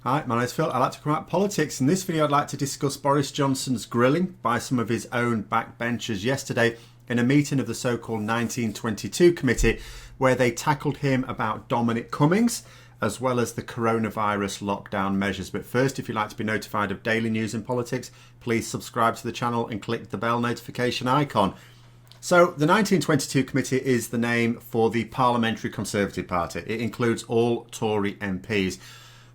Hi, my name's Phil. I like to come out politics. In this video, I'd like to discuss Boris Johnson's grilling by some of his own backbenchers yesterday in a meeting of the so-called 1922 committee, where they tackled him about Dominic Cummings, as well as the coronavirus lockdown measures. But first, if you'd like to be notified of daily news in politics, please subscribe to the channel and click the bell notification icon. So the 1922 committee is the name for the Parliamentary Conservative Party. It includes all Tory MPs.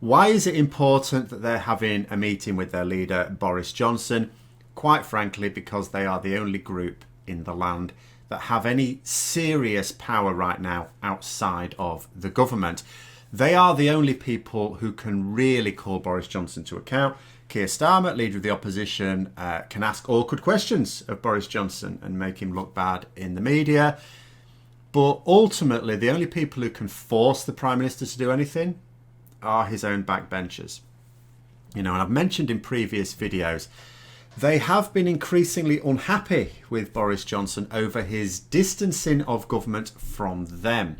Why is it important that they're having a meeting with their leader, Boris Johnson? Quite frankly, because they are the only group in the land that have any serious power right now outside of the government. They are the only people who can really call Boris Johnson to account. Keir Starmer, leader of the opposition, can ask awkward questions of Boris Johnson and make him look bad in the media. But ultimately, the only people who can force the Prime Minister to do anything are his own backbenchers. And I've mentioned in previous videos, they have been increasingly unhappy with Boris Johnson over his distancing of government from them.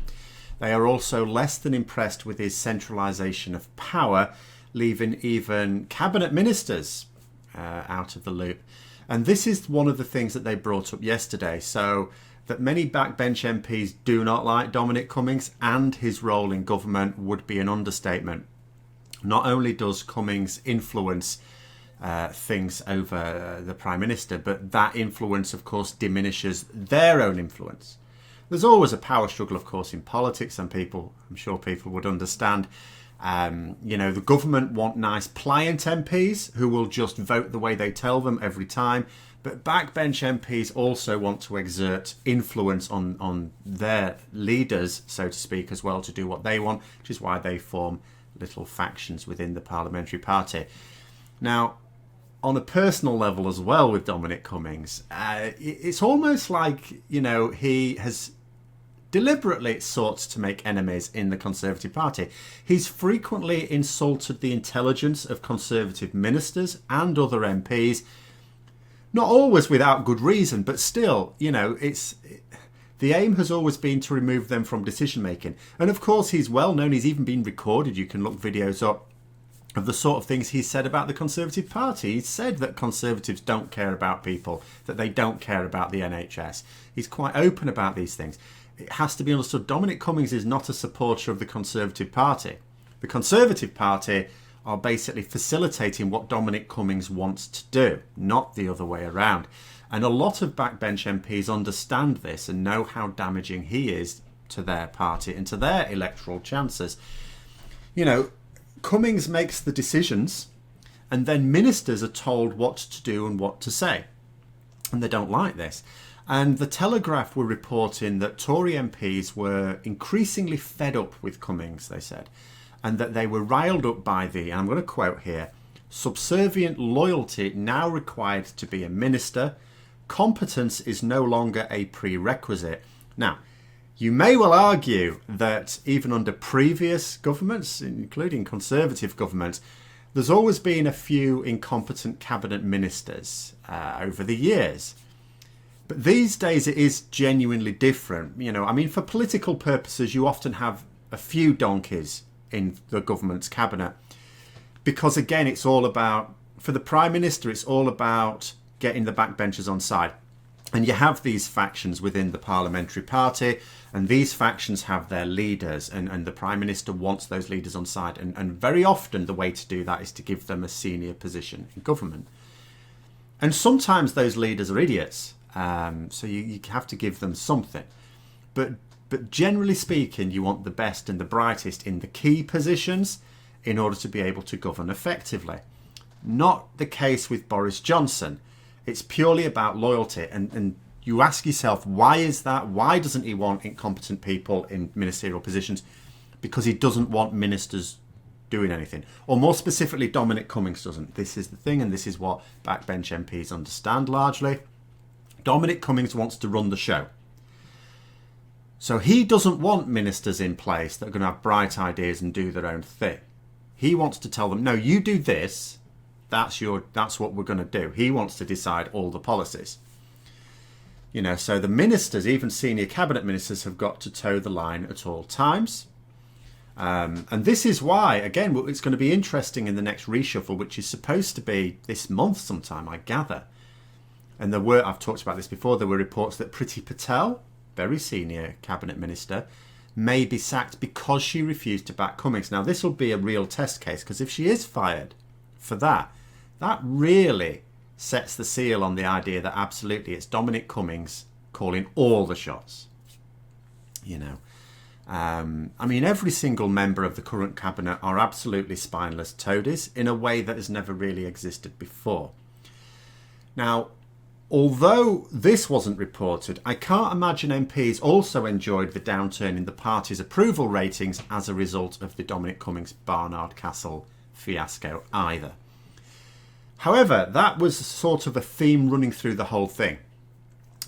They are also less than impressed with his centralisation of power, leaving even cabinet ministers out of the loop. And this is one of the things that they brought up yesterday. So that many backbench MPs do not like Dominic Cummings and his role in government would be an understatement. Not only does Cummings influence things over the Prime Minister, but that influence, of course, diminishes their own influence. There's always a power struggle, of course, in politics, and I'm sure people would understand. The government want nice, pliant MPs who will just vote the way they tell them every time. But backbench MPs also want to exert influence on their leaders, so to speak, as well, to do what they want, which is why they form little factions within the parliamentary party. Now, on a personal level as well with Dominic Cummings, it's almost like, he has deliberately sought to make enemies in the Conservative Party. He's frequently insulted the intelligence of Conservative ministers and other MPs, not always without good reason, but still, the aim has always been to remove them from decision making. And of course, he's well known. He's even been recorded. You can look videos up of the sort of things he's said about the Conservative Party. He's said that Conservatives don't care about people, that they don't care about the NHS. He's quite open about these things. It has to be understood, Dominic Cummings is not a supporter of the Conservative Party. The Conservative Party are basically facilitating what Dominic Cummings wants to do, not the other way around. And a lot of backbench MPs understand this and know how damaging he is to their party and to their electoral chances. Cummings makes the decisions, and then ministers are told what to do and what to say. And they don't like this. And the Telegraph were reporting that Tory MPs were increasingly fed up with Cummings, they said, and that they were riled up by and I'm going to quote here, subservient loyalty now required to be a minister. Competence is no longer a prerequisite. Now, you may well argue that even under previous governments, including Conservative governments, there's always been a few incompetent cabinet ministers over the years. But these days it is genuinely different. For political purposes, you often have a few donkeys in the government's cabinet. Because again, it's all about, for the Prime Minister, it's all about getting the backbenchers on side. And you have these factions within the parliamentary party, and these factions have their leaders, and the Prime Minister wants those leaders on side. And very often the way to do that is to give them a senior position in government. And sometimes those leaders are idiots, so you have to give them something. But generally speaking, you want the best and the brightest in the key positions in order to be able to govern effectively. Not the case with Boris Johnson. It's purely about loyalty. And you ask yourself, why is that? Why doesn't he want incompetent people in ministerial positions? Because he doesn't want ministers doing anything. Or more specifically, Dominic Cummings doesn't. This is the thing, and this is what backbench MPs understand largely. Dominic Cummings wants to run the show. So he doesn't want ministers in place that are going to have bright ideas and do their own thing. He wants to tell them, no, you do this. That's what we're going to do. He wants to decide all the policies. So the ministers, even senior cabinet ministers, have got to toe the line at all times. And this is why, again, it's going to be interesting in the next reshuffle, which is supposed to be this month sometime, I gather. And I've talked about this before, there were reports that Priti Patel, very senior cabinet minister, may be sacked because she refused to back Cummings. Now, this will be a real test case, because if she is fired for that, that really sets the seal on the idea that absolutely it's Dominic Cummings calling all the shots. I mean, every single member of the current cabinet are absolutely spineless toadies in a way that has never really existed before. Now, although this wasn't reported, I can't imagine MPs also enjoyed the downturn in the party's approval ratings as a result of the Dominic Cummings Barnard Castle fiasco either. However, that was sort of a theme running through the whole thing.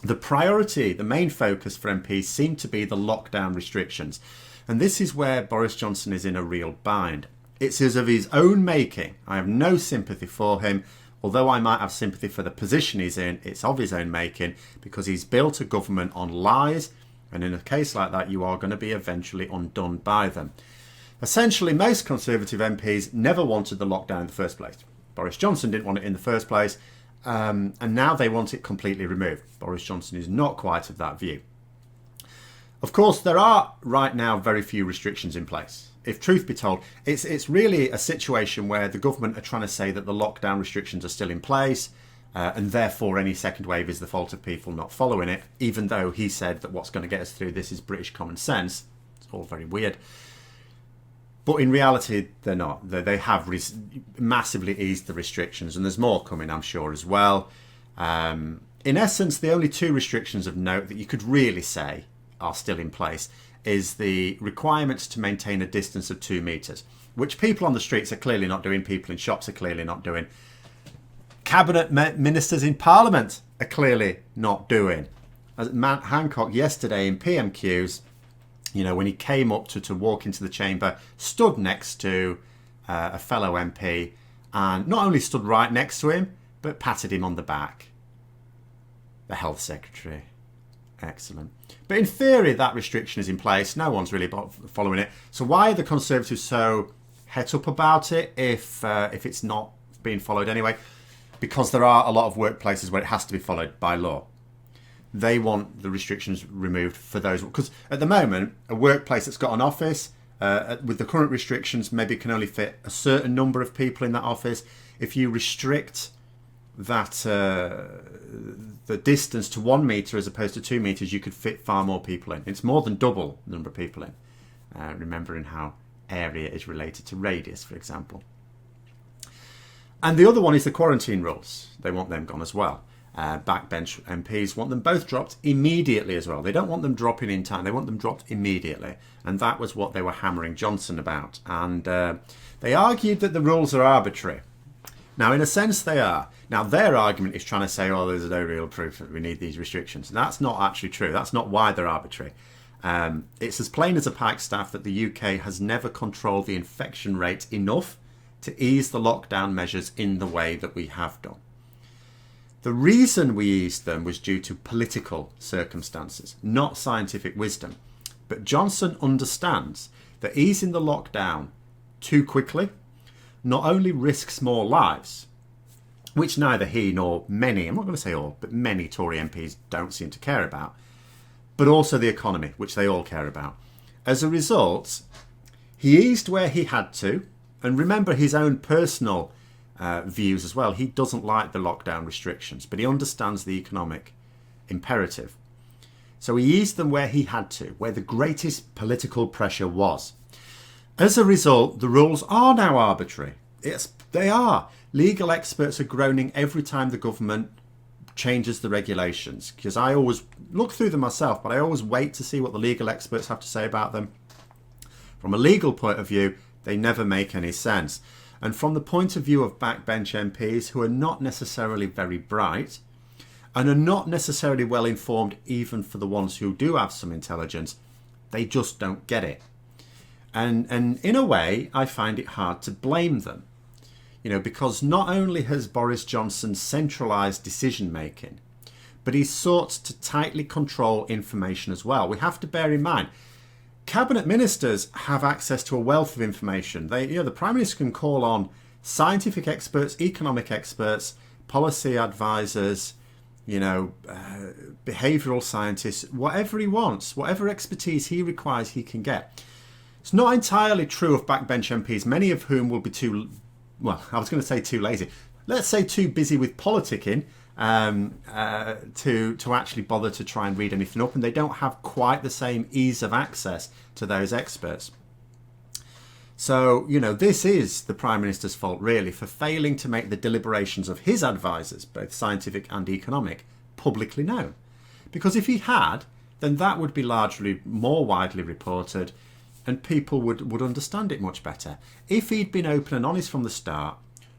The priority, the main focus for MPs seemed to be the lockdown restrictions. And this is where Boris Johnson is in a real bind. It's of his own making. I have no sympathy for him. Although I might have sympathy for the position he's in, it's of his own making because he's built a government on lies. And in a case like that, you are going to be eventually undone by them. Essentially, most Conservative MPs never wanted the lockdown in the first place. Boris Johnson didn't want it in the first place. And now they want it completely removed. Boris Johnson is not quite of that view. Of course, there are right now very few restrictions in place. If truth be told, it's really a situation where the government are trying to say that the lockdown restrictions are still in place and therefore any second wave is the fault of people not following it, even though he said that what's going to get us through this is British common sense. It's all very weird. But in reality, they're not. They have massively eased the restrictions, and there's more coming, I'm sure, as well. In essence, the only two restrictions of note that you could really say are still in place is the requirements to maintain a distance of 2 metres, which people on the streets are clearly not doing, people in shops are clearly not doing. Cabinet ministers in Parliament are clearly not doing. As Matt Hancock yesterday in PMQs, when he came up to walk into the chamber, stood next to a fellow MP and not only stood right next to him, but patted him on the back. The Health Secretary. Excellent. But in theory, that restriction is in place. No one's really following it. So why are the Conservatives so het up about it if it's not being followed anyway? Because there are a lot of workplaces where it has to be followed by law. They want the restrictions removed for those. Because at the moment, a workplace that's got an office, with the current restrictions, maybe can only fit a certain number of people in that office. If you restrict that the distance to 1 metre as opposed to 2 metres, you could fit far more people in. It's more than double the number of people in. Remembering how area is related to radius, for example. And the other one is the quarantine rules. They want them gone as well. Backbench MPs want them both dropped immediately as well. They don't want them dropping in time. They want them dropped immediately. And that was what they were hammering Johnson about. And they argued that the rules are arbitrary. Now, in a sense, they are. Now, their argument is trying to say, oh, there's no real proof that we need these restrictions. And that's not actually true. That's not why they're arbitrary. It's as plain as a pikestaff that the UK has never controlled the infection rate enough to ease the lockdown measures in the way that we have done. The reason we eased them was due to political circumstances, not scientific wisdom. But Johnson understands that easing the lockdown too quickly not only risks more lives, which neither he nor many, I'm not going to say all, but many Tory MPs don't seem to care about, but also the economy, which they all care about. As a result, he eased where he had to, and remember his own personal views as well. He doesn't like the lockdown restrictions, but he understands the economic imperative. So he eased them where he had to, where the greatest political pressure was. As a result, the rules are now arbitrary. They are. Legal experts are groaning every time the government changes the regulations, because I always look through them myself, but I always wait to see what the legal experts have to say about them. From a legal point of view, they never make any sense. And from the point of view of backbench MPs who are not necessarily very bright and are not necessarily well informed, even for the ones who do have some intelligence, they just don't get it. And in a way, I find it hard to blame them. Because not only has Boris Johnson centralised decision making, but he's sought to tightly control information as well. We have to bear in mind, Cabinet ministers have access to a wealth of information. The Prime Minister can call on scientific experts, economic experts, policy advisors, behavioural scientists, whatever he wants, whatever expertise he requires, he can get. It's not entirely true of backbench MPs, many of whom will be too lazy. Let's say too busy with politicking to actually bother to try and read anything up, and they don't have quite the same ease of access to those experts. So, this is the Prime Minister's fault, really, for failing to make the deliberations of his advisors, both scientific and economic, publicly known. Because if he had, then that would be largely more widely reported and people would understand it much better. If he'd been open and honest from the start,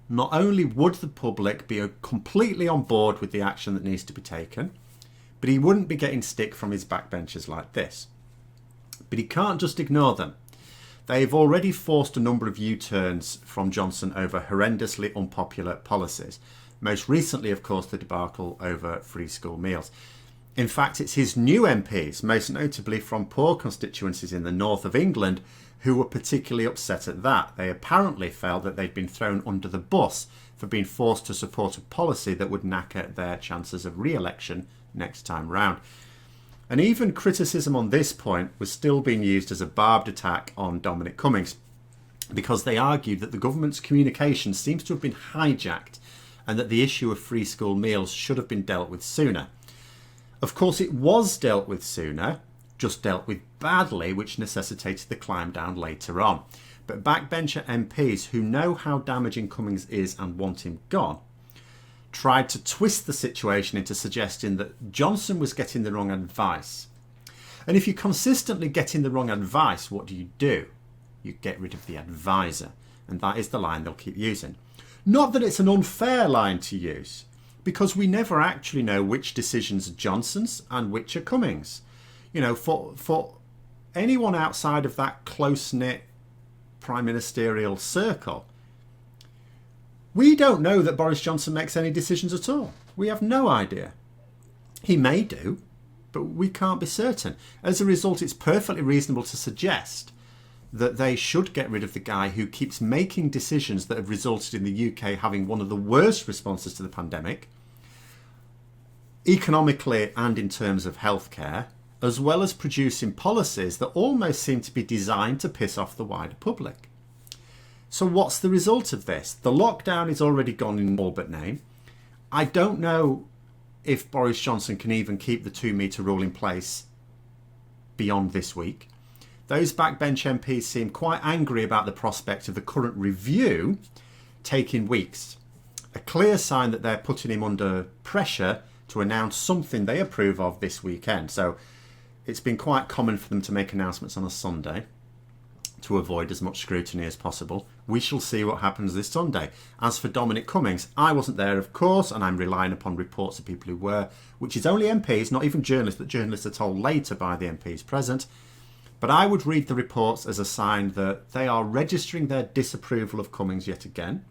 not only would the public be completely on board with the action that needs to be taken, but he wouldn't be getting stick from his backbenchers like this. But he can't just ignore them. They've already forced a number of U-turns from Johnson over horrendously unpopular policies. Most recently, of course, the debacle over free school meals. In fact, it's his new MPs, most notably from poor constituencies in the north of England, who were particularly upset at that. They apparently felt that they'd been thrown under the bus for being forced to support a policy that would knacker their chances of re-election next time round. And even criticism on this point was still being used as a barbed attack on Dominic Cummings, because they argued that the government's communication seems to have been hijacked and that the issue of free school meals should have been dealt with sooner. Of course, it was dealt with sooner, just dealt with badly, which necessitated the climb down later on. But backbencher MPs who know how damaging Cummings is and want him gone tried to twist the situation into suggesting that Johnson was getting the wrong advice. And if you're consistently getting the wrong advice, what do? You get rid of the advisor. And that is the line they'll keep using. Not that it's an unfair line to use, because we never actually know which decisions are Johnson's and which are Cummings. For anyone outside of that close-knit prime ministerial circle, we don't know that Boris Johnson makes any decisions at all. We have no idea. He may do, but we can't be certain. As a result, it's perfectly reasonable to suggest that they should get rid of the guy who keeps making decisions that have resulted in the UK having one of the worst responses to the pandemic, economically and in terms of healthcare, as well as producing policies that almost seem to be designed to piss off the wider public. So what's the result of this? The lockdown is already gone in all but name. I don't know if Boris Johnson can even keep the 2-metre rule in place beyond this week. Those backbench MPs seem quite angry about the prospect of the current review taking weeks. A clear sign that they're putting him under pressure to announce something they approve of this weekend. So it's been quite common for them to make announcements on a Sunday to avoid as much scrutiny as possible. We shall see what happens this Sunday. As for Dominic Cummings, I wasn't there, of course, and I'm relying upon reports of people who were, which is only MPs, not even journalists, but journalists are told later by the MPs present. But I would read the reports as a sign that they are registering their disapproval of Cummings yet again,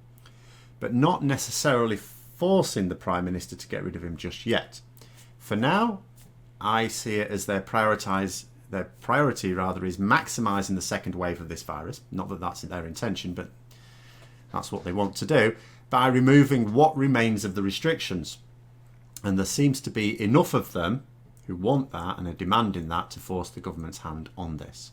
but not necessarily forcing the Prime Minister to get rid of him just yet. For now, I see it as their priority is maximising the second wave of this virus. Not that that's their intention, but that's what they want to do, by removing what remains of the restrictions. And there seems to be enough of them who want that and are demanding that to force the government's hand on this.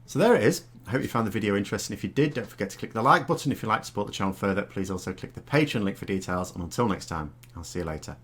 So there it is. I hope you found the video interesting. If you did, don't forget to click the like button. If you'd like to support the channel further, please also click the Patreon link for details. And until next time, I'll see you later.